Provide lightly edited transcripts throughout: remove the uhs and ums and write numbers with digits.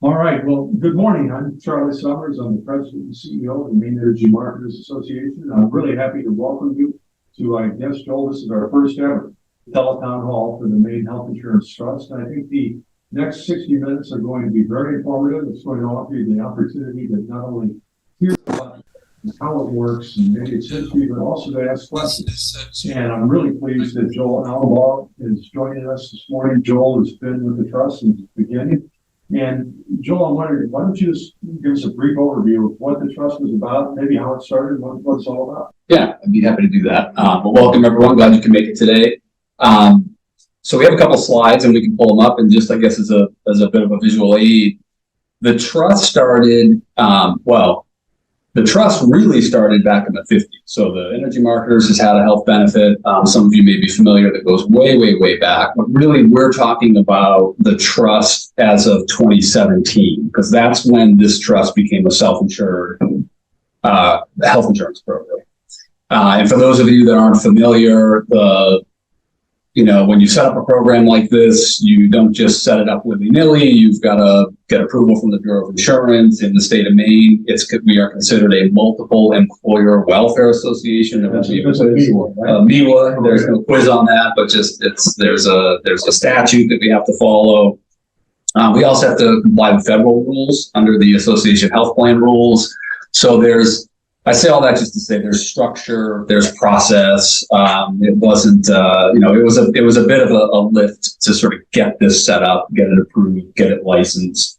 All right. Well, good morning. I'm Charlie Summers. I'm the president and CEO of the Maine Energy Marketers Association. I'm really happy to welcome you to, I guess, Joel, this is our first ever Tele Town Hall for the MEMA Health Insurance Trust. And I think the next 60 minutes are going to be very informative. It's going to offer you the opportunity to not only hear about how it works and maybe its history, but also to ask questions. And I'm really pleased that Joel Allumbaugh is joining us this morning. Joel has been with the trust since the beginning. And Joel, I'm wondering, why don't you just give us a brief overview of what the trust is about, maybe how it started, what it's all about? Yeah, I'd be happy to do that. Well, welcome everyone. Glad you can make it today. So we have a couple slides and we can pull them up, and just, I guess, as a bit of a visual aid, the trust started, the trust really started back in the 50s. So the Energy Marketers has had a health benefit. Some of you may be familiar, that goes way, way, way back. But really, we're talking about the trust as of 2017, because that's when this trust became a self-insured health insurance program. And for those of you that aren't familiar, when you set up a program like this, you don't just set it up willy-nilly. You've got to get approval from the Bureau of Insurance in the state of Maine. We are considered a multiple employer welfare association. MEMA. There's no quiz on that, but just there's a statute that we have to follow. We also have to comply with federal rules under the association health plan rules. So I say all that just to say there's structure, there's process. It wasn't, it was a bit of a lift to sort of get this set up, get it approved, get it licensed.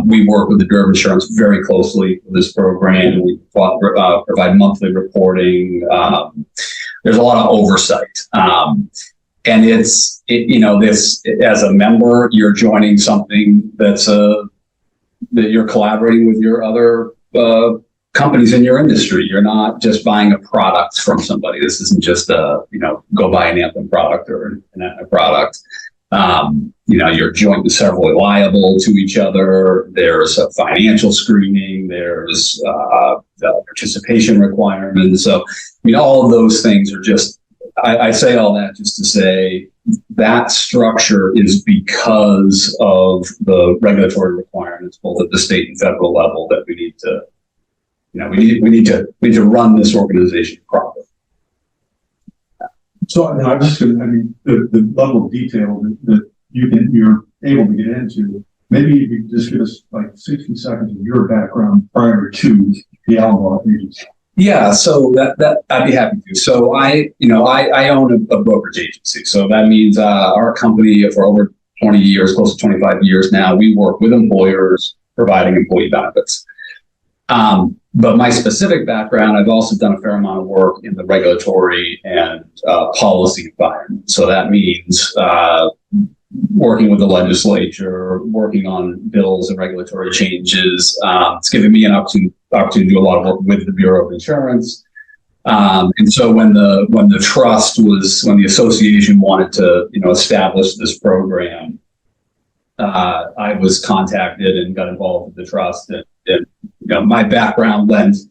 We work with the Bureau of Insurance very closely for this program. We provide monthly reporting. There's a lot of oversight. And this, as a member, you're joining something that you're collaborating with your other companies in your industry. You're not just buying a product from somebody. This isn't just go buy an Anthem product or a product. You're jointly severally liable to each other. There's a financial screening. There's participation requirements. So, all of those things are just, I say all that just to say that structure is because of the regulatory requirements, both at the state and federal level, that we need to we need to run this organization properly. So I'm just going to, the level of detail that you're able to get into, maybe you could just give us like 60 seconds of your background prior to the Allumbaugh Agency. Yeah, so that I'd be happy to. So I own a brokerage agency. So that means our company, for over 20 years, close to 25 years now, we work with employers providing employee benefits. But my specific background, I've also done a fair amount of work in the regulatory and policy environment. So that means working with the legislature, working on bills and regulatory changes. It's given me an opportunity to do a lot of work with the Bureau of Insurance. And so when the association wanted to establish this program, I was contacted and got involved with the trust, and my background lens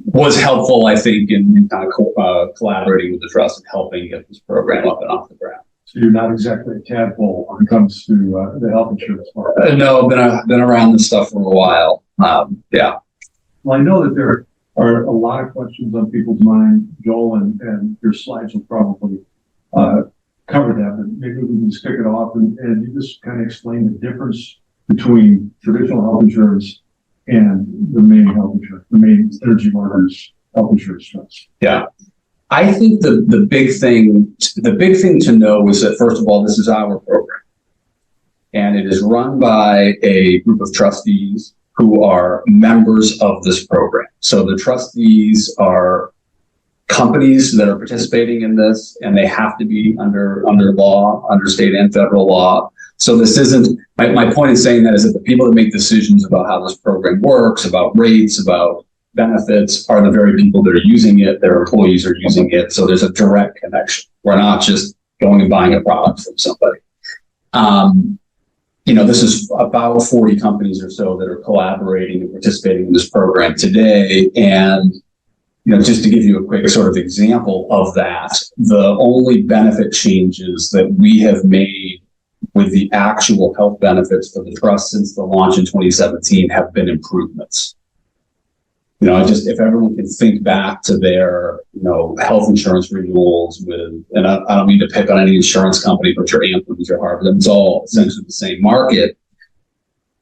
was helpful, I think, in kind of collaborating with the trust and helping get this program up and off the ground. So you're not exactly a tadpole when it comes to the health insurance market. No, been around this stuff for a while. Yeah. Well, I know that there are a lot of questions on people's mind, Joel, and your slides will probably cover that, but maybe we can just kick it off and you just kind of explain the difference between traditional health insurance and the main health insurance, the main Energy Marketers Health Insurance Trust. Yeah, I think the big thing to know is that, first of all, this is our program, and it is run by a group of trustees who are members of this program. So the trustees are companies that are participating in this, and they have to be under law, under state and federal law. So this isn't, my point in saying that is that the people that make decisions about how this program works, about rates, about benefits, are the very people that are using it. Their employees are using it. So there's a direct connection. We're not just going and buying a product from somebody. This is about 40 companies or so that are collaborating and participating in this program today. And just to give you a quick sort of example of that, the only benefit changes that we have made with the actual health benefits for the trust since the launch in 2017 have been improvements. You know, if everyone can think back to their, health insurance renewals and I don't mean to pick on any insurance company, but your Anthems, your Harvard, it's all essentially the same market.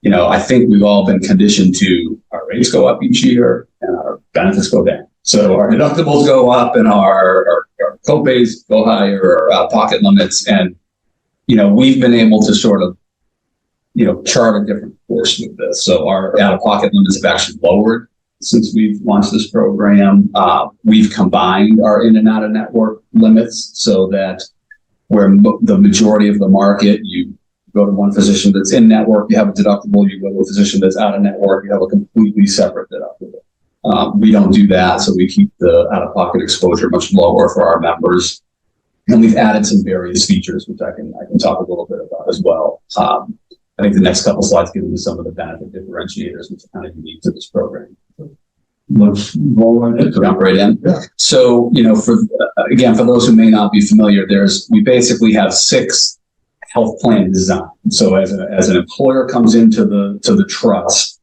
I think we've all been conditioned to our rates go up each year and our benefits go down. So our deductibles go up and our co-pays go higher, our out-of-pocket limits. And, we've been able to sort of, chart a different course with this. So our out-of-pocket limits have actually lowered since we've launched this program. We've combined our in and out of network limits so that where the majority of the market, you go to one physician that's in network, you have a deductible, you go to a physician that's out of network, you have a completely separate deductible. We don't do that, so we keep the out-of-pocket exposure much lower for our members. And we've added some various features, which I can talk a little bit about as well. I think the next couple slides get into some of the benefit differentiators, which are kind of unique to this program. Let's roll jump right in. Yeah. So, for those who may not be familiar, we basically have 6 health plan designs. So as an employer comes into the trust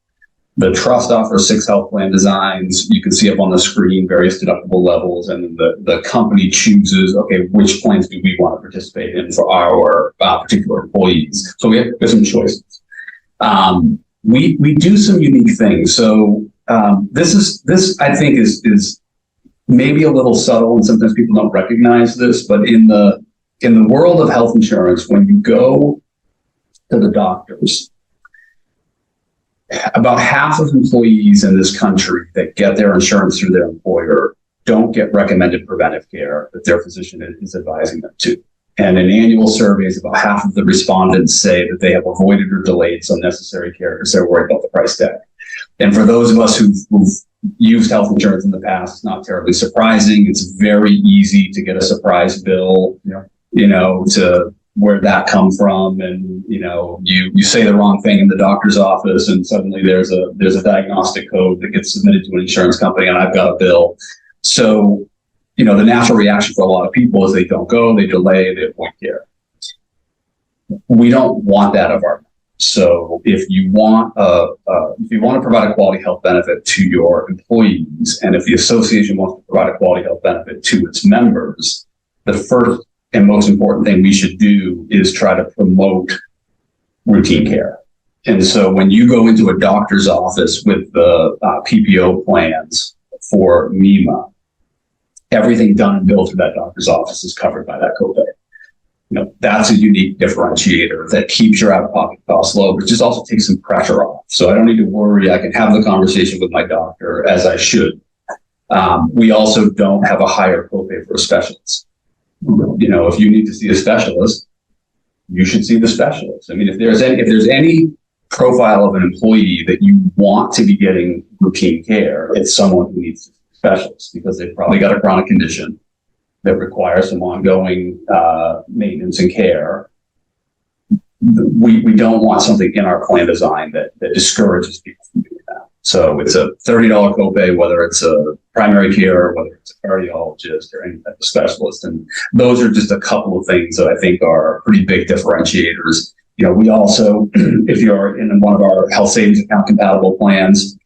offers 6 health plan designs. You can see up on the screen various deductible levels, and the company chooses, okay, which plans do we want to participate in for our particular employees. So we have some choices. We do some unique things. So this I think is maybe a little subtle, and sometimes people don't recognize this, but in the world of health insurance, when you go to the doctors, about half of employees in this country that get their insurance through their employer don't get recommended preventive care that their physician is advising them to. And in annual surveys, about half of the respondents say that they have avoided or delayed some necessary care because they're worried about the price tag. And for those of us who've used health insurance in the past, it's not terribly surprising. It's very easy to get a surprise bill, to where that come from, and you say the wrong thing in the doctor's office, and suddenly there's a diagnostic code that gets submitted to an insurance company, and I've got a bill. So, the natural reaction for a lot of people is they don't go, they delay, they avoid care. We don't want that of our members. So if you want to provide a quality health benefit to your employees, and if the association wants to provide a quality health benefit to its members, the first and most important thing we should do is try to promote routine care. And so when you go into a doctor's office with the PPO plans for MEMA, everything done and billed through that doctor's office is covered by that copay. That's a unique differentiator that keeps your out-of-pocket costs low, but just also takes some pressure off. So I don't need to worry. I can have the conversation with my doctor as I should. We also don't have a higher copay for a specialist. If you need to see a specialist, you should see the specialist. I mean, if there's any profile of an employee that you want to be getting routine care, it's someone who needs a specialist because they've probably got a chronic condition that requires some ongoing maintenance and care. We don't want something in our plan design that discourages people from doing that. So it's a $30 copay, whether it's a primary care, whether it's a cardiologist or any type of specialist. And those are just a couple of things that I think are pretty big differentiators. We also, if you're in one of our health savings account compatible plans,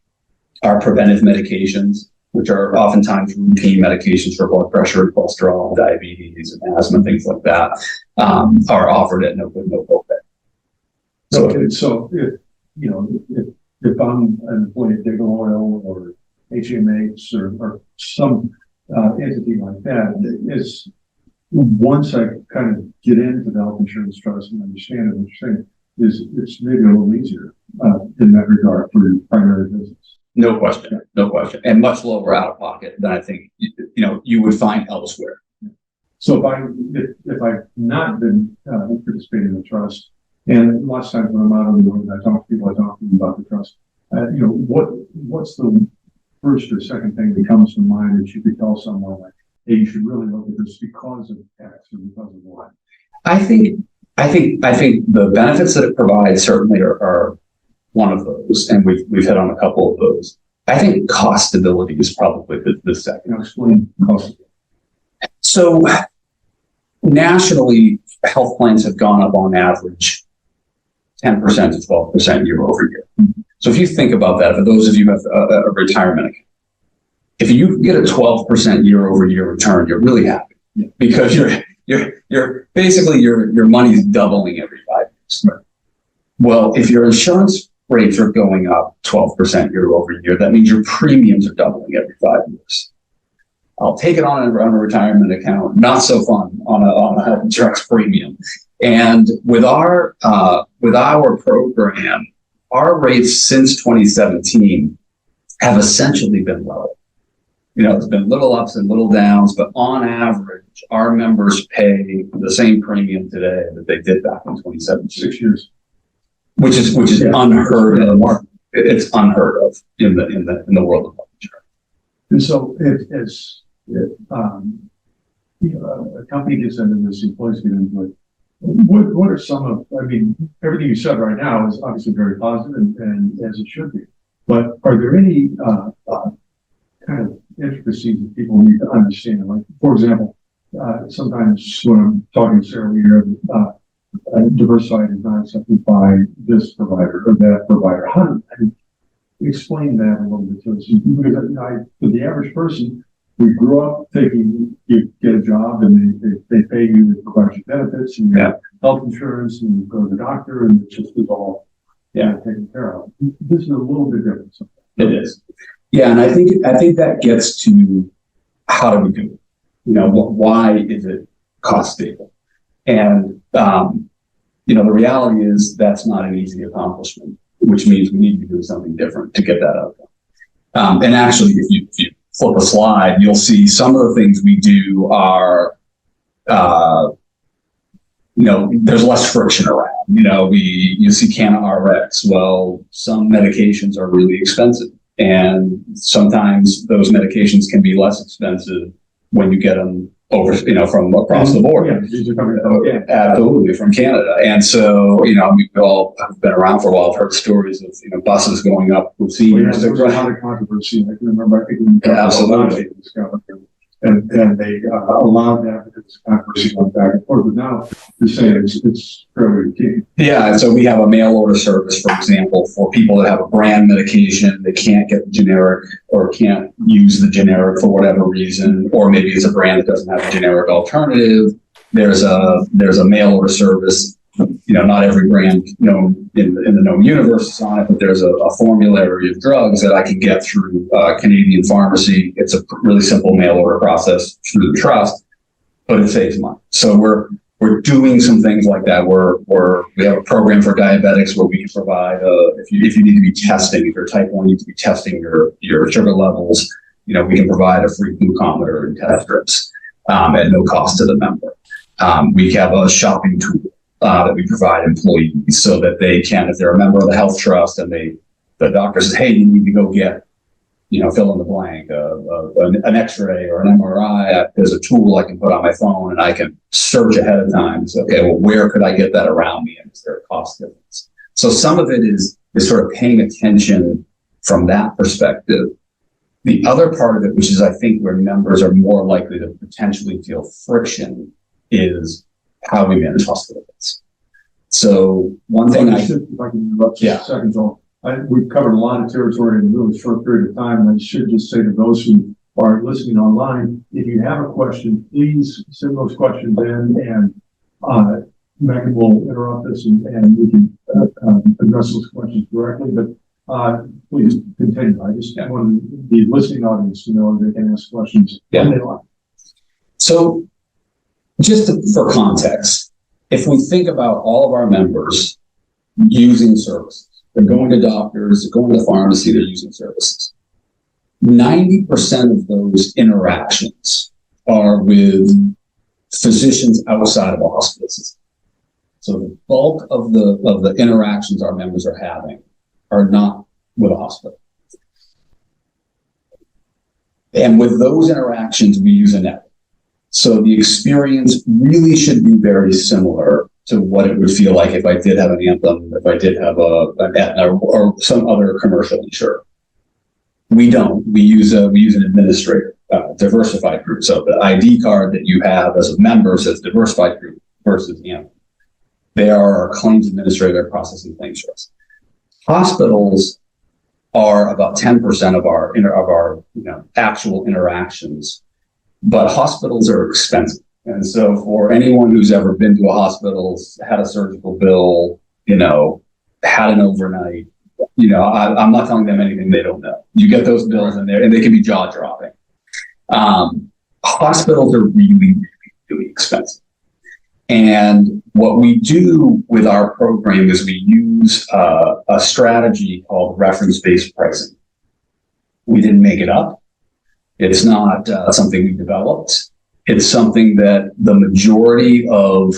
our preventive medications, which are oftentimes routine medications for blood pressure, cholesterol, diabetes, and asthma, things like that, are offered at no copay. So if I'm an employee at Diggle Oil or HMH or some entity like that, is once I kind of get into the health insurance trust and understand what you're saying, it's maybe a little easier in that regard for your primary business. No question, and much lower out of pocket than I think you would find elsewhere. So if I've not been participating in the trust, and lots of times when I'm out on the road and I talk to people, I talk to them about the trust. What's the first or second thing that comes to mind that you could tell someone like, hey, you should really look at this because of X or because of Y? I think the benefits that it provides certainly are one of those, and we've hit on a couple of those. I think cost stability is probably the second. Explain cost. So nationally, health plans have gone up on average 10% to 12% year over year. So if you think about that, for those of you who have a retirement account, if you get a 12% year over year return, you're really happy because you're basically your money's doubling every 5 years. Right. Well, if your insurance rates are going up 12% year over year, that means your premiums are doubling every 5 years. I'll take it on a retirement account, not so fun on a health insurance premium. And with our program, our rates since 2017 have essentially been low. There's been little ups and little downs, but on average, our members pay the same premium today that they did back in 2017. 6 years. Which is unheard of. It's unheard of in the world of health insurance. And so a company gets into this, employees get into it. What are some of, everything you said right now is obviously very positive and as it should be, but are there any kind of intricacies that people need to understand? Like, for example, sometimes when I'm talking to Sarah, we hear diversified is not accepted by this provider or that provider. How do I explain that a little bit to us? Because for the average person, we grew up thinking you get a job and they pay you, they provide you benefits, and you have health insurance, and you go to the doctor, and it just is all taken care of. This is a little bit different. It is. Yeah, and I think that gets to how do we do it? Why is it cost stable? And the reality is that's not an easy accomplishment, which means we need to be doing something different to get that outcome. And actually, if you flip a slide, you'll see some of the things we do are, there's less friction around. You see Canna RX. Well, some medications are really expensive, and sometimes those medications can be less expensive when you get them over, from across the board. Yeah, these are coming absolutely from Canada. And so, we've all been around for a while. I've heard stories of, buses going up with seniors. There was a lot of controversy. I can remember. Absolutely. And they allowed that because controversy went back and forth. But now you're saying it's fairly routine. Yeah, and so we have a mail order service, for example, for people that have a brand medication, they can't get the generic or can't use the generic for whatever reason, or maybe it's a brand that doesn't have a generic alternative. There's a mail order service. Not every brand known in the known universe is on it, but there's a formulary of drugs that I can get through Canadian pharmacy. It's a really simple mail order process through the trust, but it saves money. So we're doing some things like that. We have a program for diabetics where we can provide if you need to be testing, if you're type 1, you need to be testing your sugar levels. We can provide a free glucometer and test strips at no cost to the member. We have a shopping tool that we provide employees so that they can, if they're a member of the health trust and the doctor says, hey, you need to go get, fill in the blank, an x-ray or an MRI, there's a tool I can put on my phone and I can search ahead of time and say, okay, well, where could I get that around me? And is there a cost difference? So some of it is sort of paying attention from that perspective. The other part of it, which is I think where members are more likely to potentially feel friction, is how we manage hospital bills. So one thing if I can interrupt just a second, Joel. We've covered a lot of territory in a really short period of time, and I should just say to those who are listening online, if you have a question, please send those questions in, and Megan will interrupt us and we can address those questions directly. But please continue. I just want the listening audience to know they can ask questions when they want. So for context, if we think about all of our members using services, they're going to doctors, they're going to pharmacy, they're using services. 90% of those interactions are with physicians outside of a hospital system. So the bulk of the interactions our members are having are not with a hospital. And with those interactions, we use a network. So the experience really should be very similar to what it would feel like if I did have an Anthem, if I did have an Aetna or some other commercial insurer. We don't. We use an administrator. diversified group. So the ID card that you have as a member says diversified group versus Anthem. They are our claims administrator processing claims for us. Hospitals are about 10% of our actual interactions, but hospitals are expensive. And so for anyone who's ever been to a hospital, had a surgical bill, had an overnight, I'm not telling them anything they don't know. You get those bills in there and they can be jaw dropping. Hospitals are really, really, really expensive. And what we do with our program is we use a strategy called reference-based pricing. We didn't make it up. It's not something we developed. It's something that the majority of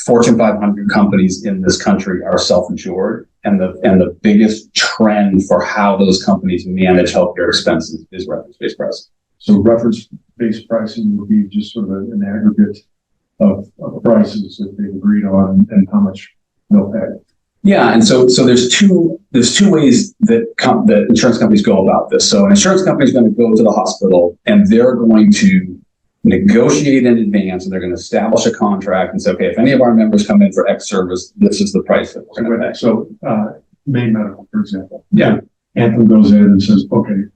Fortune 500 companies in this country are self-insured, and the biggest trend for how those companies manage healthcare expenses is reference-based pricing. So reference-based pricing would be just sort of an aggregate of prices that they've agreed on and how much they'll pay. Yeah, and so there's two ways that insurance companies go about this. So an insurance company is going to go to the hospital and they're going to negotiate in advance, and they're going to establish a contract and say, okay, if any of our members come in for X service, this is the price that we're going to pay. So Maine Medical, for example. Yeah. Anthem goes in and says, okay,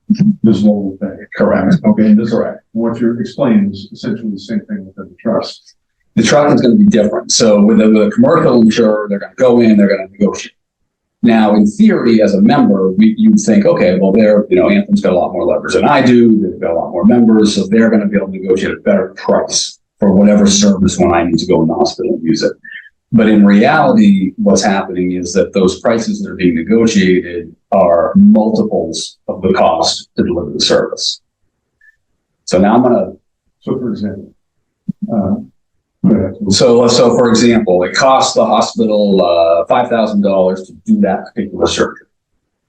this is what we'll pay. Correct. Okay, and this Correct. What you're explaining is essentially the same thing within the trust. The trust is going to be different. So with a commercial insurer, they're going to go in, they're going to negotiate. Now, in theory, as a member, you'd think, okay, well, Anthem's got a lot more leverage than I do. They've got a lot more members, so they're going to be able to negotiate a better price for whatever service when I need to go in the hospital and use it. But in reality, what's happening is that those prices that are being negotiated are multiples of the cost to deliver the service. So now I'm going to. So, for example, So for example, it costs the hospital $5,000 to do that particular surgery.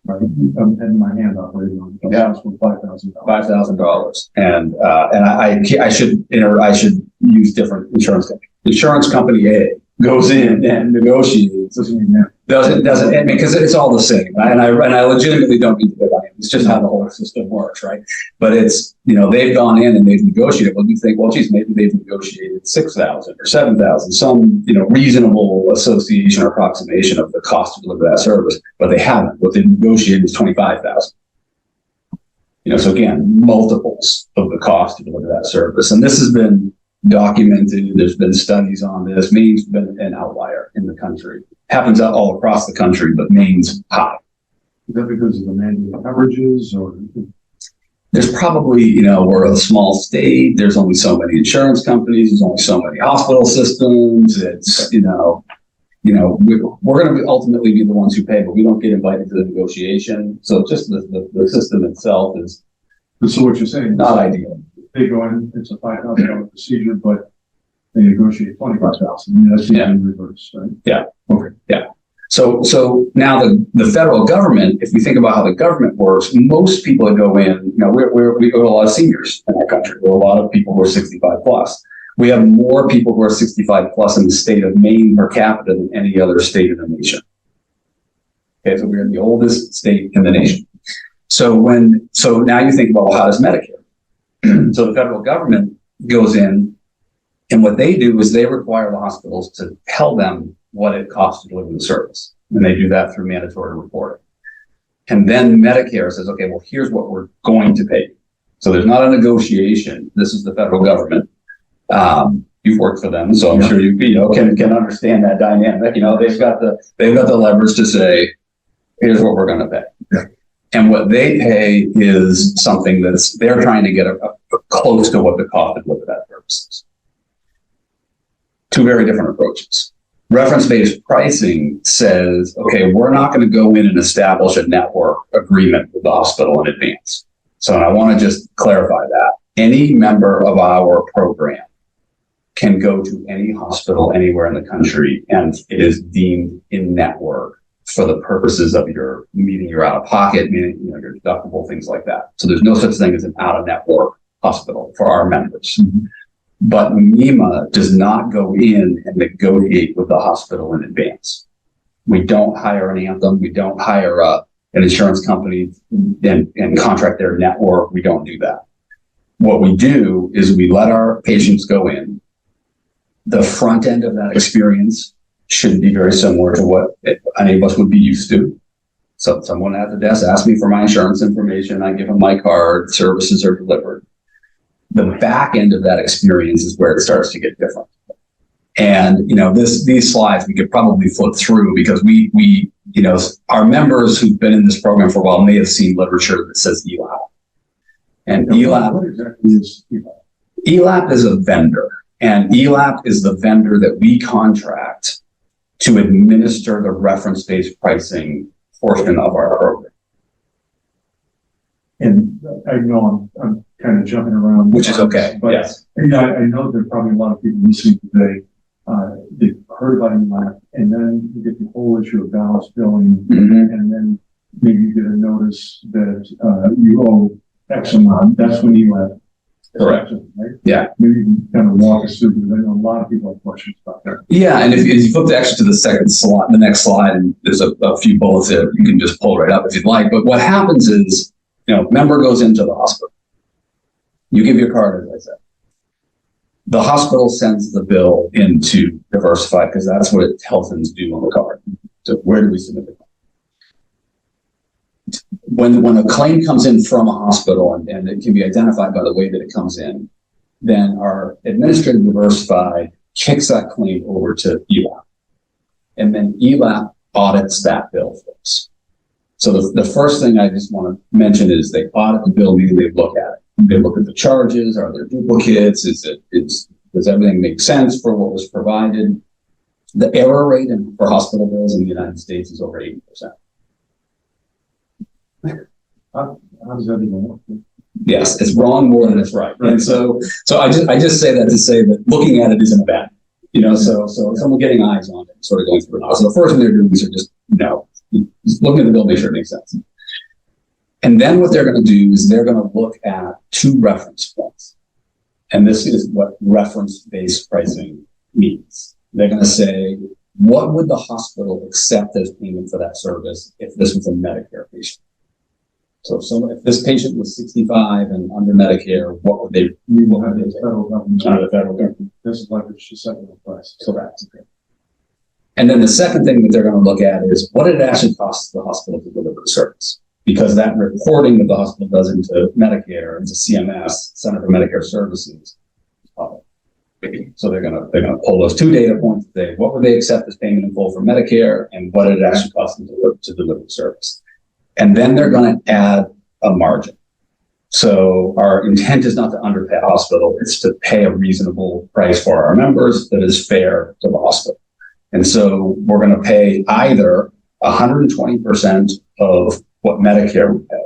Right. And my hand operating on it. Yeah. For $5,000. $5,000, and I should use different insurance company. Insurance company A goes in and negotiates. Doesn't because it's all the same, and I legitimately don't mean to pick on it. It's just how the whole system works, right? But it's they've gone in and they've negotiated. Well, you think, well, geez, maybe they've negotiated 6,000 or 7,000, some reasonable association or approximation of the cost to deliver that service, but they haven't. What they've negotiated is 25,000. So again, multiples of the cost to deliver that service, and this has been documented. There's been studies on this. Maine's been an outlier in the country. Happens all across the country, but Maine's high. Is that because of the manual coverages, or? There's probably, we're a small state. There's only so many insurance companies. There's only so many hospital systems. It's, we're going to ultimately be the ones who pay, but we don't get invited to the negotiation. So just the system itself is. So what you're saying? Not ideal. They go in, it's a $5,000 procedure, but they negotiate $25,000. That's in reverse, right? Yeah. Okay. Yeah. So now the federal government, if we think about how the government works, most people that go in, we go to a lot of seniors in our country. There are a lot of people who are 65 plus. We have more people who are 65 plus in the state of Maine per capita than any other state in the nation. Okay, so we're the oldest state in the nation. So now you think about, well, how does Medicare? So the federal government goes in, and what they do is they require the hospitals to tell them what it costs to deliver the service. And they do that through mandatory reporting. And then Medicare says, okay, well, here's what we're going to pay. So there's not a negotiation. This is the federal government. You've worked for them, so I'm sure you can understand that dynamic. They've got the leverage to say, here's what we're going to pay. Yeah. And what they pay is something they're trying to get close to what the cost of deliver that service is. Two very different approaches. Reference-based pricing says, okay, we're not going to go in and establish a network agreement with the hospital in advance. So I want to just clarify that. Any member of our program can go to any hospital anywhere in the country, and it is deemed in network for the purposes of your meeting your out-of-pocket, meaning your deductible, things like that. So there's no such thing as an out-of-network hospital for our members. Mm-hmm. But MEMA does not go in and negotiate with the hospital in advance. We don't hire an Anthem. We don't hire a an insurance company and contract their network. We don't do that. What we do is we let our patients go in. The front end of that experience should be very similar to what any of us would be used to. So someone at the desk asks me for my insurance information. I give them my card. Services are delivered. The back end of that experience is where it starts to get different. And, these slides we could probably flip through because we our members who've been in this program for a while may have seen literature that says ELAP. And ELAP, what exactly is ELAP? ELAP is a vendor, and ELAP is the vendor that we contract to administer the reference-based pricing portion of our program. And I know I'm kind of jumping around. Which is okay, but, yes. I know there are probably a lot of people listening today. They've heard about ELAP, and then you get the whole issue of balance billing, and then maybe you get a notice that you owe X amount. That's when ELAP. Correct. Right? Yeah. Maybe you can kind of walk us through, because I know a lot of people have questions about that. Yeah, and if you flip actually to the second slide, the next slide, and there's a few bullets there, you can just pull right up if you'd like. But what happens is, member goes into the hospital. You give your card, as I said. The hospital sends the bill into Diversified because that's what health ins do on the card. So where do we submit the claim? When a claim comes in from a hospital and it can be identified by the way that it comes in, then our administrative Diversified kicks that claim over to ELAP. And then ELAP audits that bill for us. So the first thing I just want to mention is they audit the bill, meaning they look at it. They look at the charges. Are there duplicates? Does everything make sense for what was provided? The error rate for hospital bills in the United States is over 80%. How does that even work? Yes, it's wrong more than it's right. And so I just say that to say that looking at it isn't bad. So someone getting eyes on it, sort of going through it. So the first thing they're doing is just looking at the bill, make sure it makes sense. And then what they're going to do is they're going to look at two reference points. And this is what reference-based pricing means. They're going to say, what would the hospital accept as payment for that service if this was a Medicare patient? So if this patient was 65 and under Medicare, what would they have the federal government? Under the federal government. This is like it's just second price. Correct. And then the second thing that they're going to look at is what did it actually cost the hospital to deliver the service? Because that reporting that the hospital does into Medicare, into CMS, Center for Medicare Services, so they're going to pull those two data points and say, what would they accept as payment in full for Medicare, and what did it actually cost them to deliver the service? And then they're going to add a margin. So our intent is not to underpay a hospital; it's to pay a reasonable price for our members that is fair to the hospital. And so we're going to pay either 120% of what Medicare would pay,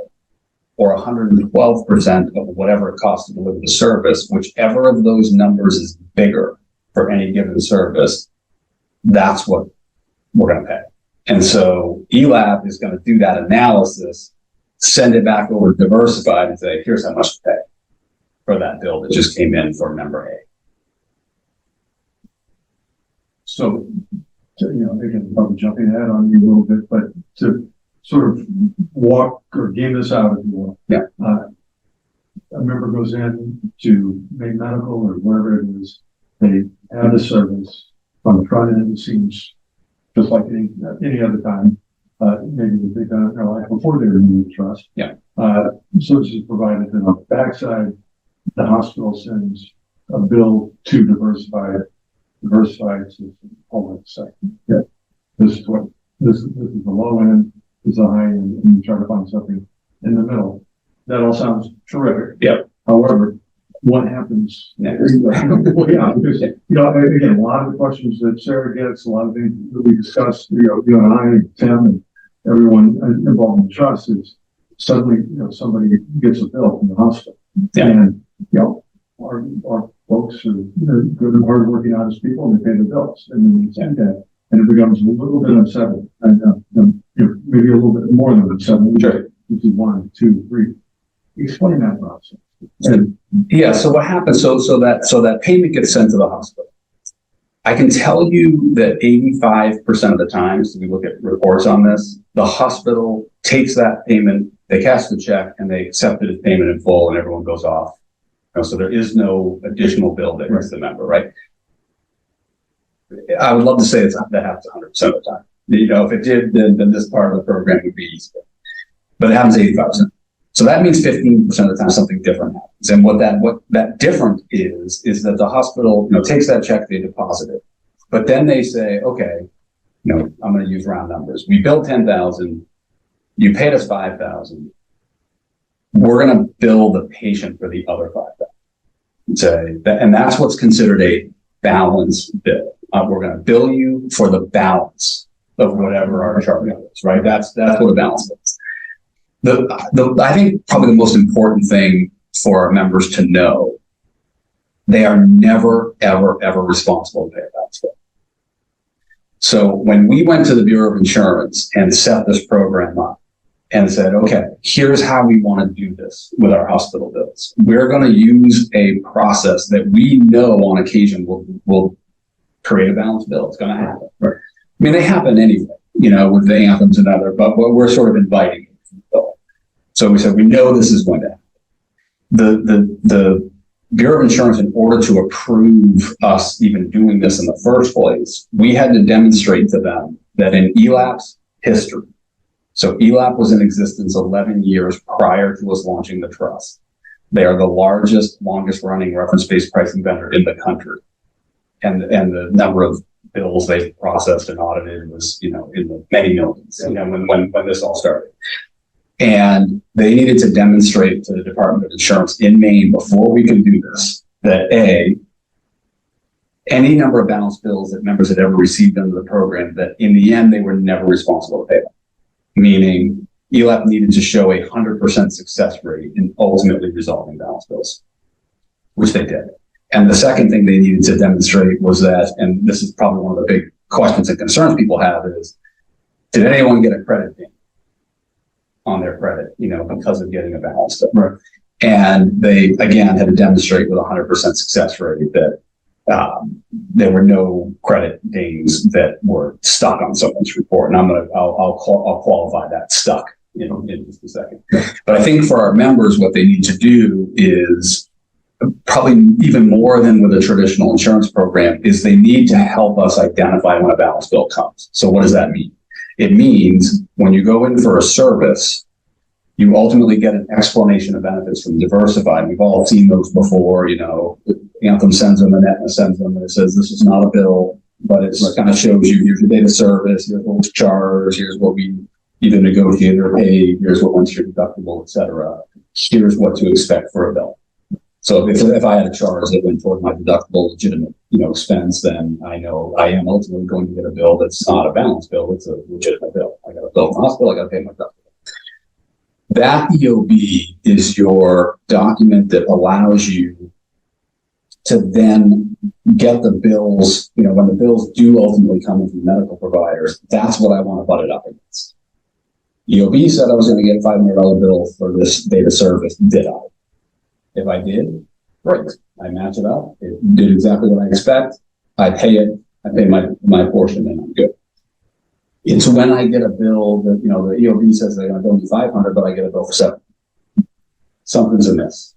or 112% of whatever it costs to deliver the service. Whichever of those numbers is bigger for any given service, that's what we're going to pay. And so ELAP is going to do that analysis, send it back over to Diversified and say, here's how much to pay for that bill that just came in for member A. So, again, probably jumping ahead on you a little bit, but to sort of walk or game this out, if you will. Yeah. A member goes in to Make Medical or wherever it is, they add a service from the front end. It seems just like any other time. Maybe they've done it in their life before they were in the trust. Yeah. Services provided, and on the backside, the hospital sends a bill to Diversified to hold on a second. Yeah. This is the low end, this is the high end, and you try to find something in the middle. That all sounds terrific. Yeah. However, what happens next? Well, yeah, because, again, a lot of the questions that Sarah gets, a lot of things that we discussed, you and I, and Tim, and everyone involved in the trust is suddenly, somebody gets a bill from the hospital. Yeah. And, our folks are good and hardworking, honest people, and they pay the bills. And then we send that, and it becomes a little bit unsettling. And maybe a little bit more than unsettling. Sure. This is 1, 2, 3. Explain that process. And yeah. So what happens? So that payment gets sent to the hospital. I can tell you that 85% of the times we look at reports on this, the hospital takes that payment, they cash the check, and they accept it as payment in full, and everyone goes off. So there is no additional bill that hits the member, right? I would love to say that happens 100% of the time. If it did, then this part of the program would be easy. But it happens 85%. So that means 15% of the time something different happens. And what that different is that the hospital, takes that check, they deposit it. But then they say, okay, I'm going to use round numbers. We billed 10,000. You paid us 5,000. We're going to bill the patient for the other 5,000. And that's what's considered a balance bill. We're going to bill you for the balance of whatever our charge is, right? That's what a balance is. I think probably the most important thing for our members to know, they are never, ever, ever responsible to pay a balance bill. So when we went to the Bureau of Insurance and set this program up and said, okay, here's how we want to do this with our hospital bills. We're going to use a process that we know on occasion will create a balance bill. It's going to happen. Right? I mean, they happen anyway, with the anthems and other, but we're sort of inviting it. So we said, we know this is going to happen. The Bureau of Insurance, in order to approve us even doing this in the first place, we had to demonstrate to them that in ELAP's history, so ELAP was in existence 11 years prior to us launching the trust. They are the largest, longest running reference-based pricing vendor in the country. And the number of bills they processed and audited was, in the many millions, when this all started. And they needed to demonstrate to the Department of Insurance in Maine before we could do this, that any number of balance bills that members had ever received under the program, that in the end, they were never responsible to pay them. Meaning ELAP needed to show 100% success rate in ultimately resolving balance bills, which they did. And the second thing they needed to demonstrate was that, and this is probably one of the big questions and concerns people have, is, did anyone get a credit ding on their credit, because of getting a balance bill? Right. And they, again, had to demonstrate with 100% success rate that there were no credit dings that were stuck on someone's report. And I'll qualify that stuck, in just a second. But I think for our members, what they need to do is, probably even more than with a traditional insurance program, is they need to help us identify when a balance bill comes. So what does that mean? It means when you go in for a service, you ultimately get an explanation of benefits from Diversified. We've all seen those before, Anthem sends them and Aetna sends them, and it says, this is not a bill, but it kind of shows you, here's your date of service, here's what was charged, here's what we either negotiated or paid, here's what went to your deductible, et cetera. Here's what to expect for a bill. So if I had a charge that went toward my deductible legitimate, expense, then I know I am ultimately going to get a bill that's not a balance bill, it's a legitimate bill. I got a bill from the hospital, I got to pay my deductible. That EOB is your document that allows you to then get the bills, when the bills do ultimately come in from medical providers, that's what I want to butt it up against. EOB said I was going to get a $500 bill for this data service. Did I? If I did, great. I match it up. It did exactly what I expect. I pay it. I pay my portion, and I'm good. It's when I get a bill that, the EOB says they're going to bill me $500, but I get a bill for $700. Something's amiss.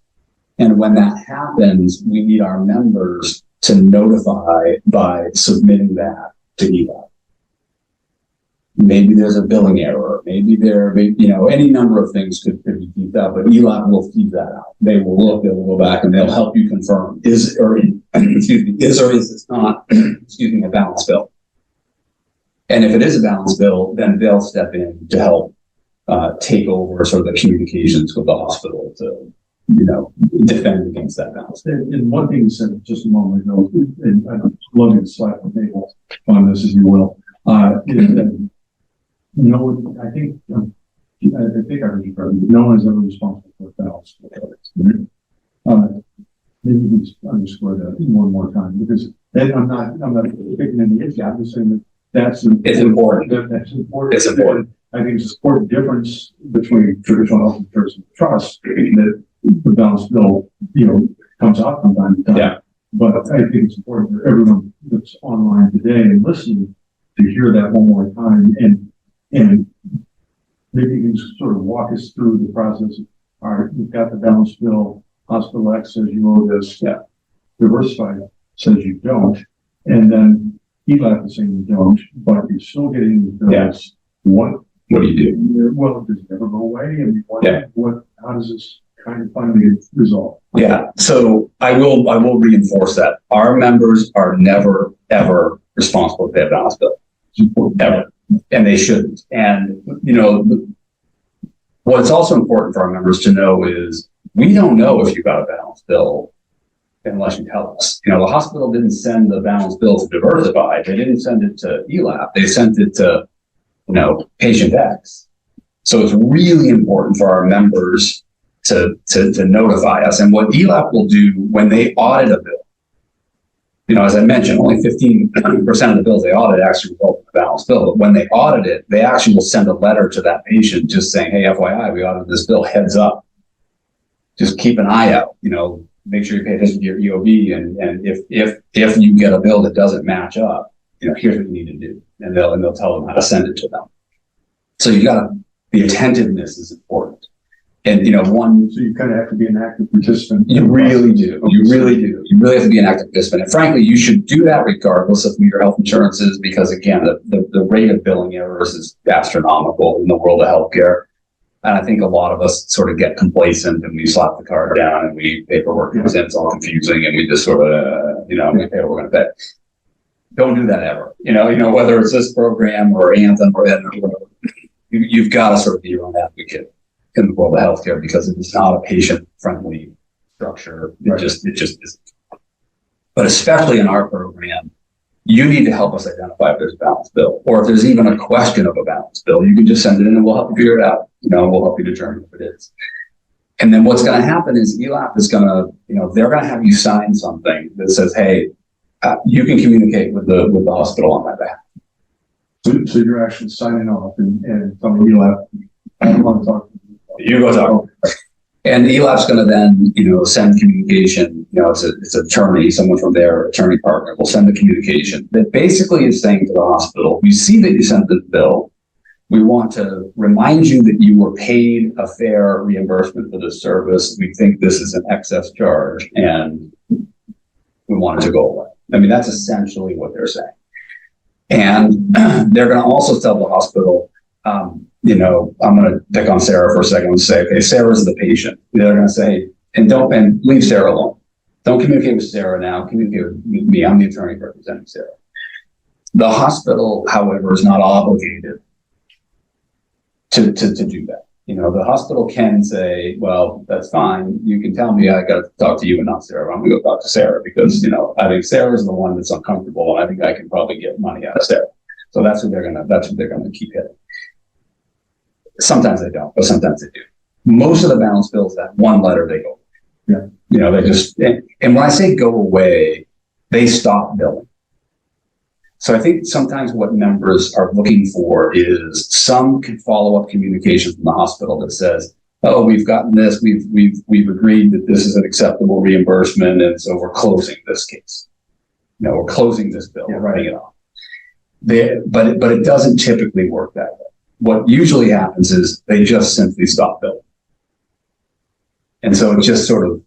And when that happens, we need our members to notify by submitting that to ELAP. Maybe there's a billing error. Maybe any number of things could be kept out, but ELAP will keep that out. They will look, they will go back, and they'll help you confirm is or is this not, a balance bill. And if it is a balance bill, then they'll step in to help take over sort of the communications with the hospital to, defend against that balance. And one thing you said just a moment ago, and I'm looking to slap the table on this, as you will, is that, I think I heard you correctly. No one is ever responsible for a balance. Maybe you can just underscore that one more time, because I'm not picking any issue. I'm just saying that it's important. That's important. It's important. I think it's an important difference between traditional health insurance and trust, that the balance bill, comes out from time to time. Yeah. But I think it's important for everyone that's online today and listening to hear that one more time and maybe you can sort of walk us through the process. All right, you've got the balance bill, hospital X says you owe this, yeah. Diversified says you don't, and then ELAP is saying you don't, but you're still getting the bills. Yes. What do you do? Well, does it ever go away? I mean, Yeah. how does this kind of finally get resolved? Yeah. So I will reinforce that our members are never, ever responsible to pay a balance bill. Ever. And they shouldn't. And, you know, what's also important for our members to know is we don't know if you got a balance bill unless you tell us. You know, the hospital didn't send the balance bill to Diversify. They didn't send it to ELAP. They sent it to, you know, patient X. So it's really important for our members to notify us. And what ELAP will do when they audit a bill, you know, as I mentioned, only 15% of the bills they audit actually result in a balance bill. But when they audit it, they actually will send a letter to that patient just saying, hey, FYI, we audited this bill, heads up. Just keep an eye out, you know, make sure you pay attention to your EOB. And if you get a bill that doesn't match up, you know, here's what you need to do. And they'll tell them how to send it to them. So the attentiveness is important. And, you know, So you kind of have to be an active participant. You really do. You really do. You really have to be an active participant. And frankly, you should do that regardless of who your health insurance is, because again, the rate of billing errors is astronomical in the world of healthcare. And I think a lot of us sort of get complacent and we slap the card down and paperwork comes in, it's all confusing, and we just sort of, you know, we pay what we're going to pay. Don't do that ever. You know, whether it's this program or Anthem or Aetna or whatever, you've got to sort of be your own advocate in the world of healthcare, because it is not a patient-friendly structure. It just isn't. But especially in our program, you need to help us identify if there's a balance bill, or if there's even a question of a balance bill. You can just send it in and we'll help you figure it out. You know, we'll help you determine if it is. And then what's going to happen is ELAP is going to, you know, they're going to have you sign something that says, hey, you can communicate with the hospital on my behalf. So you're actually signing off and telling ELAP, I don't want to talk to you. You go talk. And ELAP's going to then, you know, send communication. You know, it's an attorney, someone from their attorney partner will send the communication that basically is saying to the hospital, we see that you sent the bill. We want to remind you that you were paid a fair reimbursement for this service. We think this is an excess charge and we want it to go away. I mean, that's essentially what they're saying. And they're going to also tell the hospital, you know, I'm going to pick on Sarah for a second and say, okay, Sarah's the patient. They're going to say, and leave Sarah alone. Don't communicate with Sarah now. Communicate with me. I'm the attorney representing Sarah. The hospital, however, is not obligated to do that. You know, the hospital can say, well, that's fine. You can tell me I got to talk to you and not Sarah. I'm going to go talk to Sarah because, you know, I think Sarah's the one that's uncomfortable and I think I can probably get money out of Sarah. So that's what they're going to keep hitting. Sometimes they don't, but sometimes they do. Most of the balance bills, that one letter, they go away. Yeah. You know, they just, and when I say go away, they stop billing. So I think sometimes what members are looking for is some follow-up communication from the hospital that says, oh, we've gotten this, we've agreed that this is an acceptable reimbursement, and so we're closing this case. You know, we're closing this bill, we're writing it off. But it doesn't typically work that way. What usually happens is they just simply stop billing. And so it just sort of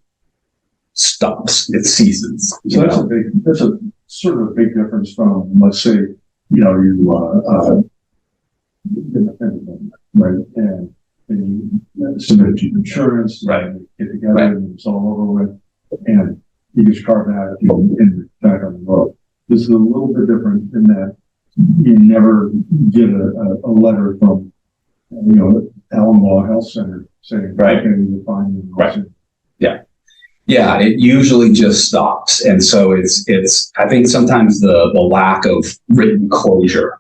stops, it ceases. So that's a sort of a big difference from, let's say, you know, you independent, right? And you submit to insurance, right? And get together and it's all over with, and you just carve it out and back on the road. This is a little bit different in that you never get a letter from, you know, Allumbaugh Health Center saying, right, okay, you're fine. Right. Yeah, it usually just stops. And so it's I think sometimes the lack of written closure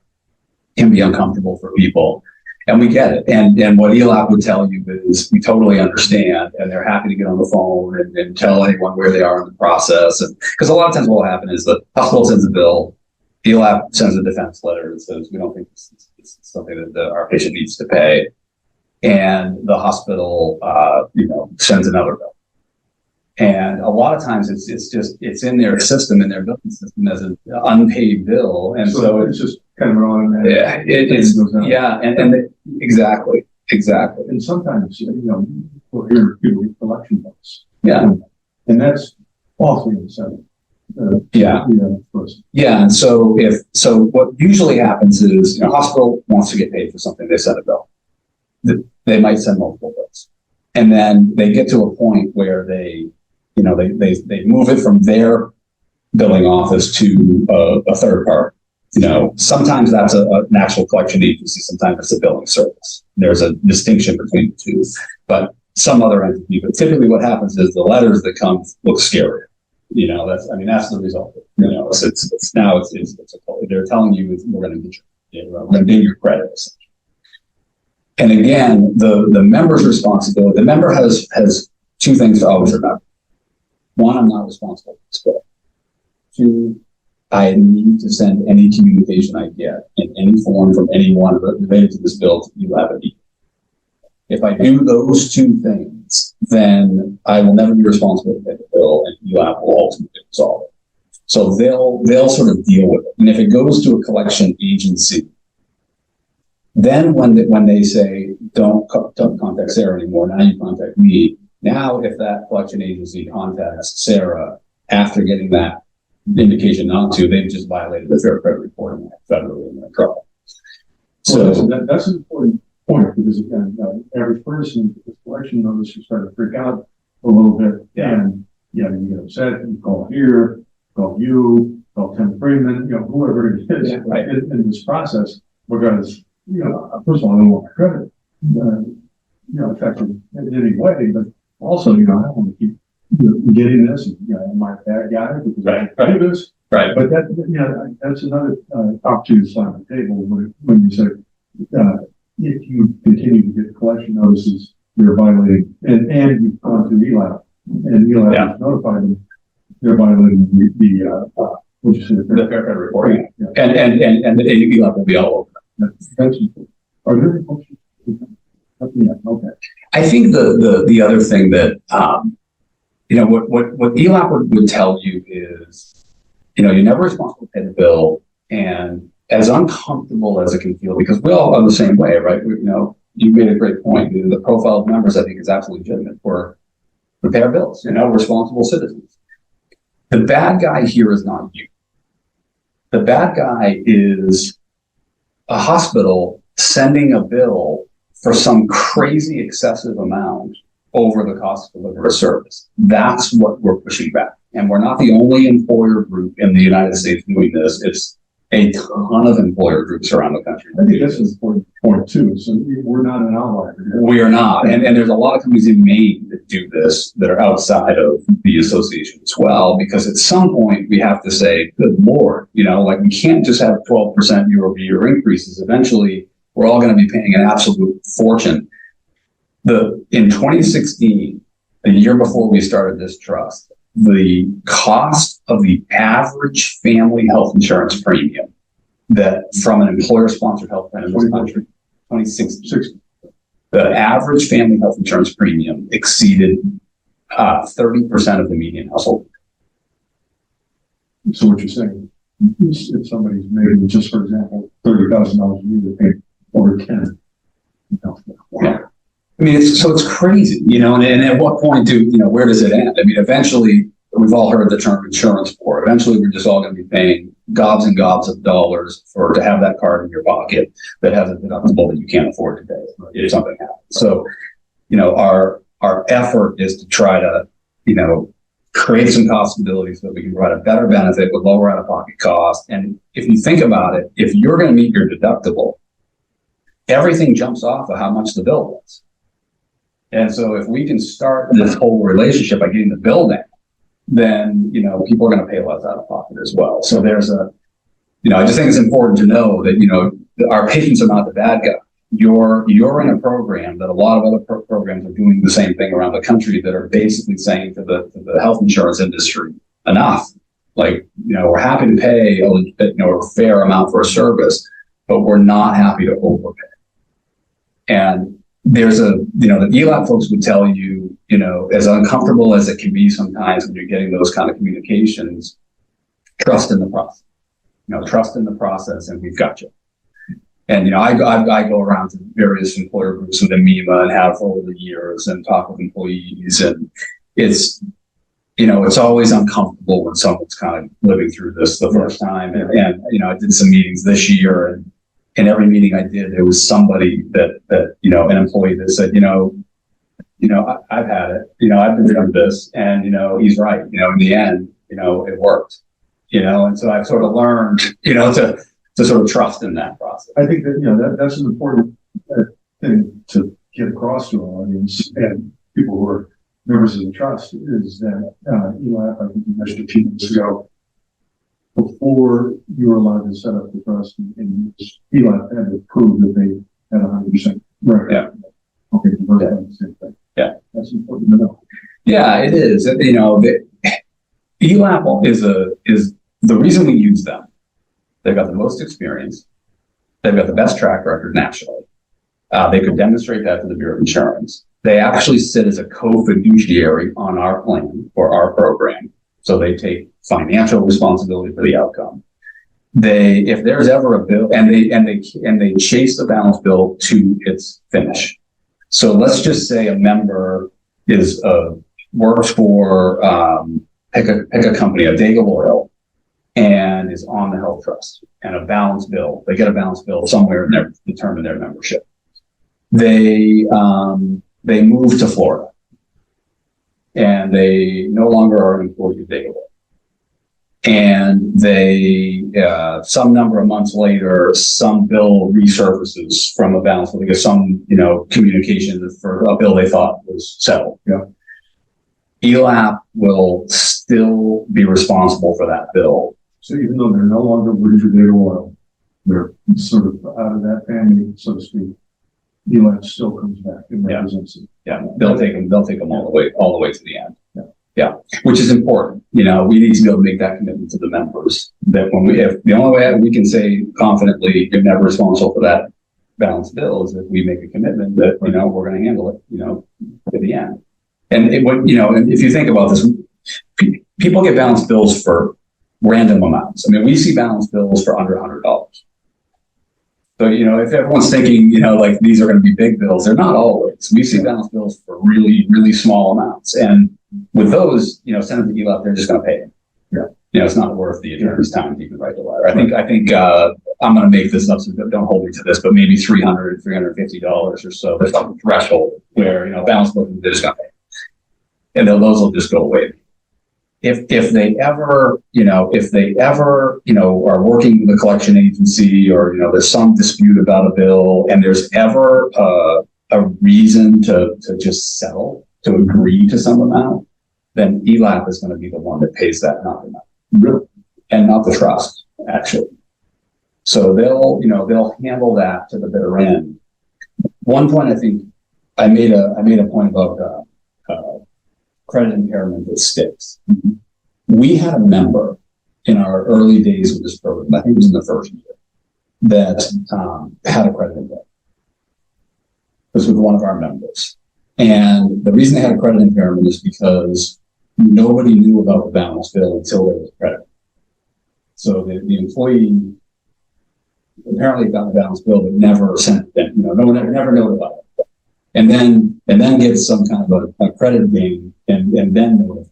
can be uncomfortable for people. And we get it. And what ELAP would tell you is we totally understand, and they're happy to get on the phone and tell anyone where they are in the process. And because a lot of times what will happen is the hospital sends a bill, ELAP sends a defense letter that says, we don't think this is something that our patient needs to pay. And the hospital, you know, sends another bill. And a lot of times it's in their system, in their billing system as an unpaid bill. And so it's just kind of wrong. Yeah, exactly. exactly. And sometimes, we'll hear people get collection notes. Yeah. And that's awfully unsettling. Yeah. Person. Yeah. And so what usually happens is, a hospital wants to get paid for something, they send a bill. They might send multiple bills. And then they get to a point where they move it from their billing office to a third party. Sometimes that's an actual collection agency, sometimes it's a billing service. There's a distinction between the two, but some other entity. But typically what happens is the letters that come look scary. That's the result. They're telling you we're going to get we're going to dig your credit. And again, the member's responsibility, the member has two things to always remember. One, I'm not responsible for this bill. Two, I need to send any communication I get in any form from anyone related to this bill to ELAP. If I do those two things, then I will never be responsible to pay the bill, and ELAP will ultimately resolve it. So they'll sort of deal with it. And if it goes to a collection agency, then when they say don't contact Sarah anymore, now you contact me. Now, if that collection agency contacts Sarah after getting that indication not to, they've just violated the Fair Credit Reporting Act federally in their trouble. So that's an important point, because again, average person, this collection notice, you start to freak out a little bit, and you get upset. You call here, call you, call Tim Freeman, whoever it is. Right. In this process, because first of all, I don't want my credit, affected in any way, but also, I don't want to keep getting this. Am I a bad guy because I do this? Right. But that's another opportunity to slap the table when you say if you continue to get collection notices, you're violating, and you've gone to ELAP, and ELAP has notified them, they're violating the Fair Credit Reporting Act. Yeah. And the ELAP will be all over. That's important. Are there any questions? Okay. I think the other thing that what ELAP would tell you is, you're never responsible to pay the bill, and as uncomfortable as it can feel, because we all are the same way, right? You made a great point. The profile of members, I think, is absolutely legitimate. We pay our bills. We're responsible citizens. The bad guy here is not you. The bad guy is a hospital sending a bill for some crazy excessive amount over the cost to deliver a service. That's what we're pushing back. And we're not the only employer group in the United States doing this. It's a ton of employer groups around the country. I think that's an important point too. So we're not an outlier. We are not. And there's a lot of companies in Maine that do this that are outside of the association as well, because at some point we have to say, good Lord, we can't just have 12% year-over-year increases. Eventually, we're all going to be paying an absolute fortune. In 2016, the year before we started this trust, the cost of the average family health insurance premium that from an employer-sponsored health plan in this country, 2016, the average family health insurance premium exceeded 30% of the median household. So what you're saying, if somebody's making, just for example, $30,000 a year, they pay over 10. Yeah. It's crazy, and at what point where does it end? Eventually, we've all heard the term insurance poor. Eventually, we're just all going to be paying gobs and gobs of dollars to have that card in your pocket that has a deductible that you can't afford to pay if something happens. So, our effort is to try to, create some cost stability so that we can provide a better benefit with lower out-of-pocket costs. And if you think about it, if you're going to meet your deductible, everything jumps off of how much the bill was. And so if we can start this whole relationship by getting the bill down, then, people are going to pay less out of pocket as well. So there's I just think it's important to know that, our patients are not the bad guy. You're in a program that a lot of other programs are doing the same thing around the country that are basically saying to the health insurance industry, enough. We're happy to pay a fair amount for a service, but we're not happy to overpay. And there's the ELAP folks would tell you, as uncomfortable as it can be sometimes when you're getting those kind of communications, trust in the process. Trust in the process, and we've got you. And, I go around to various employer groups within MEMA and have for over the years and talk with employees. And it's always uncomfortable when someone's kind of living through this the first time. And I did some meetings this year, and in every meeting I did, there was somebody that an employee that said, I've had it, I've been through this, and, he's right, in the end, it worked, and so I've sort of learned, to sort of trust in that process. I think that, that's an important thing to get across to our audience and people who are members of the trust is that, ELAP, I think you mentioned a few minutes ago, before you were allowed to set up the trust and ELAP had to prove that they had 100% record. Yeah. Okay, the same thing. Yeah. That's important to know. Yeah, it is. The ELAP is the reason we use them. They've got the most experience. They've got the best track record nationally. They could demonstrate that to the Bureau of Insurance. They actually sit as a co-fiduciary on our plan for our program. So they take financial responsibility for the outcome. If there's ever a bill, and they chase the balance bill to its finish. So let's just say a member works for pick a company, a Daigle Oil, and is on the health trust, and a balance bill. They get a balance bill somewhere and they determine their membership. They move to Florida, and they no longer are an employee of Daigle. And they, some number of months later, some bill resurfaces from a balance bill because some, communication for a bill they thought was settled. Yeah. ELAP will still be responsible for that bill. So even though they're no longer working for Daigle Oil, they're sort of out of that family, so to speak. ELAP still comes back and represents it. Yeah, they'll take them all the way to the end. Yeah, which is important. We need to be able to make that commitment to the members. That if the only way we can say confidently you're never responsible for that balance bill is if we make a commitment that we're going to handle it, to the end. And and if you think about this, people get balance bills for random amounts. I mean, we see balance bills for under $100. So, if everyone's thinking, like these are going to be big bills, they're not always. We see balance bills for really, really small amounts. And with those, send them to ELAP, they're just going to pay it. Yeah. It's not worth the attorney's time to even write the letter. I think I'm going to make this up, so don't hold me to this, but maybe $300, $350 or so. There's a threshold where, balance bill, they're just going to pay. And then those will just go away. If they ever, are working with a collection agency or, there's some dispute about a bill and there's ever a reason to just settle, to agree to some amount, then ELAP is going to be the one that pays that amount, and not the trust, actually. So they'll handle that to the bitter end. One point I think I made a point about credit impairment that sticks. We had a member in our early days of this program, I think it was in the first year, that had a credit impairment. This was one of our members. And the reason they had a credit impairment is because nobody knew about the balance bill until there was credit. So the employee apparently got the balance bill, but never sent it. No one never notified it. And then gets some kind of a credit gain and then notifies.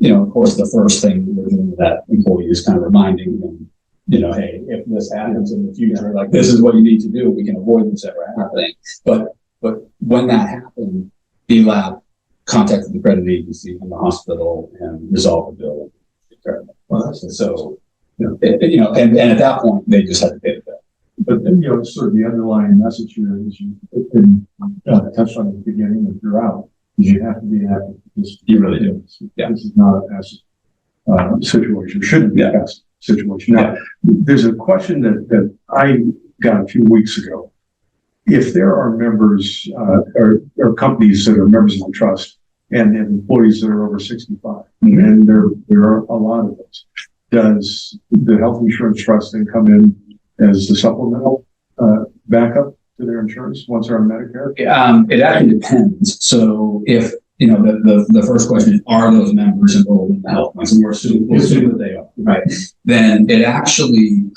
Of course, the first thing we're doing with that employee is kind of reminding them, hey, if this happens in the future, like this is what you need to do. We can avoid this ever happening. But when that happened, ELAP contacted the credit agency and the hospital and resolved the bill. So, and at that point, they just had to pay the bill. But sort of the underlying message here is you touched on at the beginning and throughout. You have to be happy. You really do. Yeah. This is not a passive situation. Shouldn't be a passive situation. Now, there's a question that I got a few weeks ago. If there are members or companies that are members of the trust and have employees that are over 65, and there are a lot of those, does the health insurance trust then come in as the supplemental backup to their insurance once they're on Medicare? It actually depends. So if, the first question is, are those members enrolled in the health plans? And we'll assume that they are, right? Then it actually,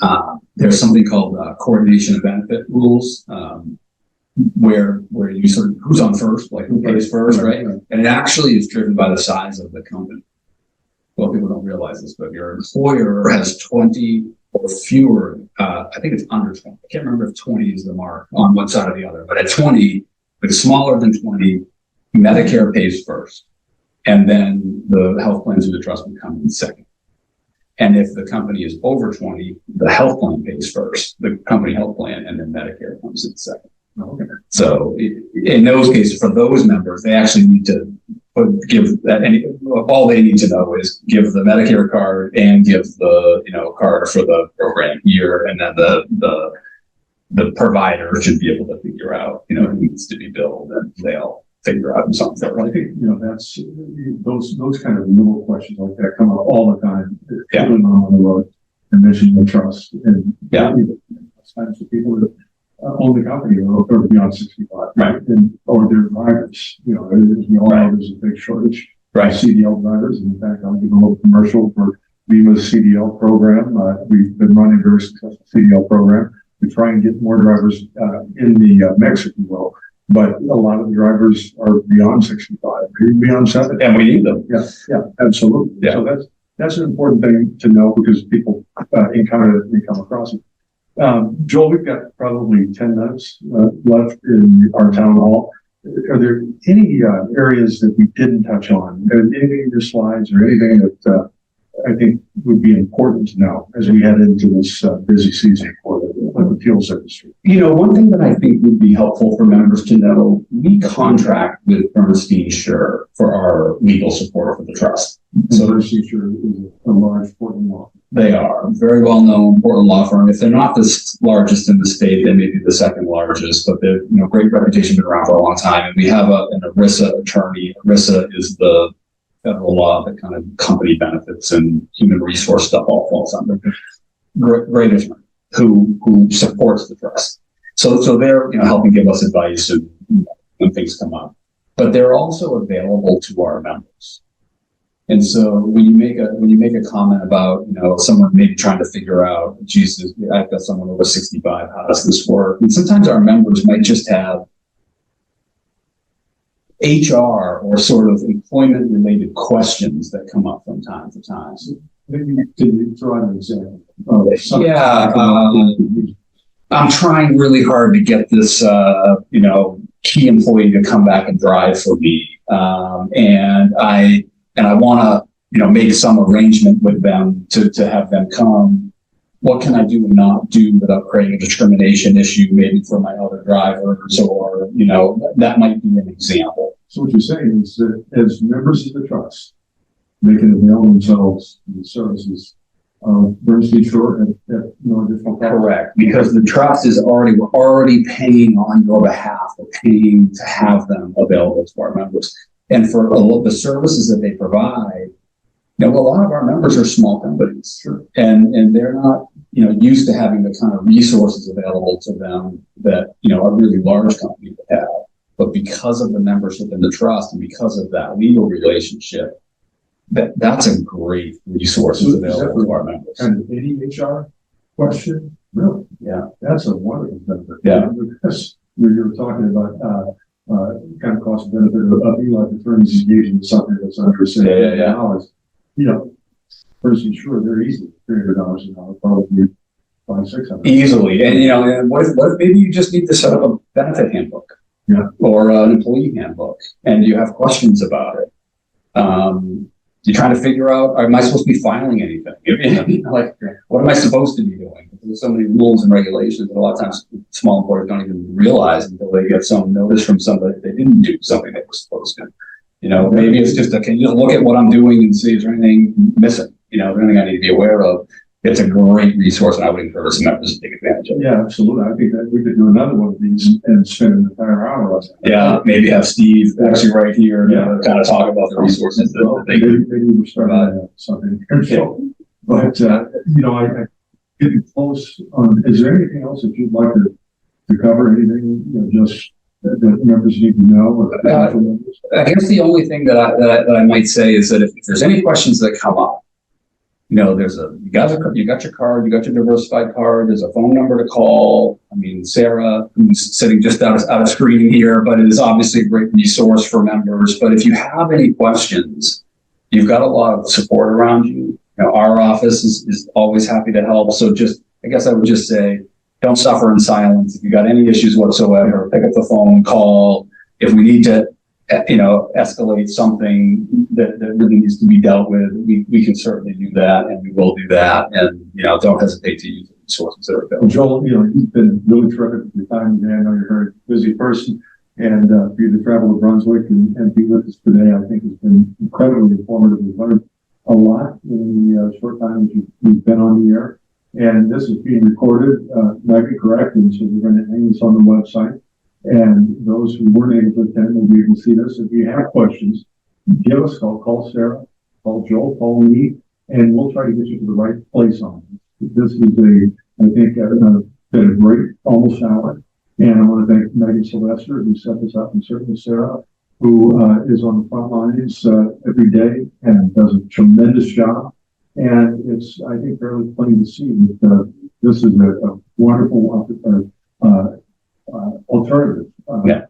there's something called coordination of benefit rules, where you sort of who's on first, like who pays first, right? And it actually is driven by the size of the company. Well, people don't realize this, but your employer has 20 or fewer, I think it's under 20. I can't remember if 20 is the mark on one side or the other, but at 20, if it's smaller than 20, Medicare pays first. And then the health plans through the trust would come in second. And if the company is over 20, the health plan pays first, the company health plan, and then Medicare comes in second. Okay. So in those cases, for those members, they actually need to give that all they need to know is give the Medicare card and give the card for the program here, and then the provider should be able to figure out who needs to be billed, and they'll figure out something. I think that's those kind of little questions like that come up all the time. Yeah. On the road and mention the trust, and sometimes the people that own the company are beyond 65, right? Or their drivers. As we all know, there's a big shortage of CDL drivers. And in fact, I'll give a little commercial for MEMA's CDL program. We've been running a very successful CDL program to try and get more drivers in the mix, if you will. But a lot of the drivers are beyond 65, maybe beyond 70. And we need them. Yeah, absolutely. Yeah. So that's an important thing to know, because people encounter it and they come across it. Joel, we've got probably 10 minutes left in our town hall. Are there any areas that we didn't touch on? Anything in your slides or anything that I think would be important to know as we head into this busy season for the fuels industry? One thing that I think would be helpful for members to know, we contract with Bernstein Sure for our legal support for the trust. So Bernstein Sure is a large Portland law. They are very well known Portland law firm. If they're not the largest in the state, they may be the second largest, but they're great reputation, been around for a long time. And we have an ERISA attorney. ERISA is the federal law that kind of company benefits and human resource stuff all falls under. Great attorney who supports the trust. So they're helping give us advice and when things come up. But they're also available to our members. And so when you make a comment about someone maybe trying to figure out, Jesus, I've got someone over 65, how does this work? And sometimes our members might just have HR or sort of employment related questions that come up from time to time. So maybe can you throw out an example? I'm trying really hard to get this key employee to come back and drive for me, and I want to make some arrangement with them to have them come. What can I do and not do without creating a discrimination issue, maybe for my other drivers, or that might be an example. So what you're saying is that as members of the trust, they can avail themselves of the services of Bernstein Sure at no additional cost. Correct, because the trust is we're already paying on your behalf. We're paying to have them available to our members. And for the services that they provide, a lot of our members are small companies, and they're not, used to having the kind of resources available to them that, a really large company would have. But because of the membership in the trust and because of that legal relationship, that's a great resource available to our members. And any HR question? Really? Yeah. That's a wonderful benefit. Yeah. Because you're talking about kind of cost benefit of ELAP attorneys engaging in something that's under $600. Bernstein Sure, they're easy. $300 an hour, probably $500-600. Easily. And what if maybe you just need to set up a benefit handbook? Yeah. Or an employee handbook, and you have questions about it. You're trying to figure out, am I supposed to be filing anything? What am I supposed to be doing? There's so many rules and regulations that a lot of times small employers don't even realize until they get some notice from somebody that they didn't do something they were supposed to. Maybe it's just can you just look at what I'm doing and see is there anything missing? Is there anything I need to be aware of? It's a great resource, and I would encourage some members to take advantage of it. Yeah, absolutely. I think that we could do another one of these and spend an entire hour on it. Yeah, maybe have Steve actually right here to kind of talk about the resources that they can maybe we're starting something. But I getting close on. Is there anything else that you'd like to cover? Anything just that members need to know? Or I guess the only thing that I might say is that if there's any questions that come up, you got your card, you got your diversified card, there's a phone number to call. I mean, Sarah, who's sitting just out of screen here, but it is obviously a great resource for members. But if you have any questions, you've got a lot of support around you. Our office is always happy to help. So I guess I would just say, don't suffer in silence. If you got any issues whatsoever, pick up the phone, call. If we need to escalate something that really needs to be dealt with, we can certainly do that, and we will do that. And, don't hesitate to use the resources that are available. Joel, you've been really terrific with your time today. I know you're a very busy person, and for you to travel to Brunswick and be with us today, I think has been incredibly informative. We've learned a lot in the short time that you've been on the air. And this is being recorded, Maggie, correct? And so we're going to hang this on the website. And those who weren't able to attend will be able to see this. If you have questions, give us a call. Call Sarah, call Joel, call me, and we'll try to get you to the right place on it. This is I think, been a great almost hour. And I want to thank Maggie Sylvester, who set this up, and certainly Sarah, who is on the front lines every day and does a tremendous job. And it's, I think, fairly plain to see that this is a wonderful alternative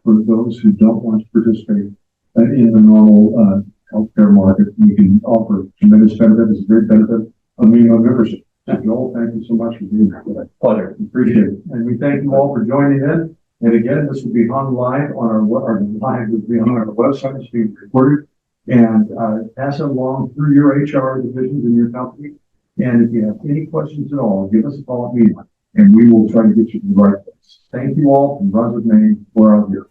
for those who don't want to participate in the normal healthcare market. We can offer tremendous benefit. It's a great benefit of MEMA membership. Joel, thank you so much for being here today. Pleasure. Appreciate it. And we thank you all for joining in. And again, this will be hung live on our website. It's being recorded. And pass it along through your HR divisions in your company. And if you have any questions at all, give us a call at MEMA, and we will try to get you to the right place. Thank you all from Brunswick, Maine. We're out here.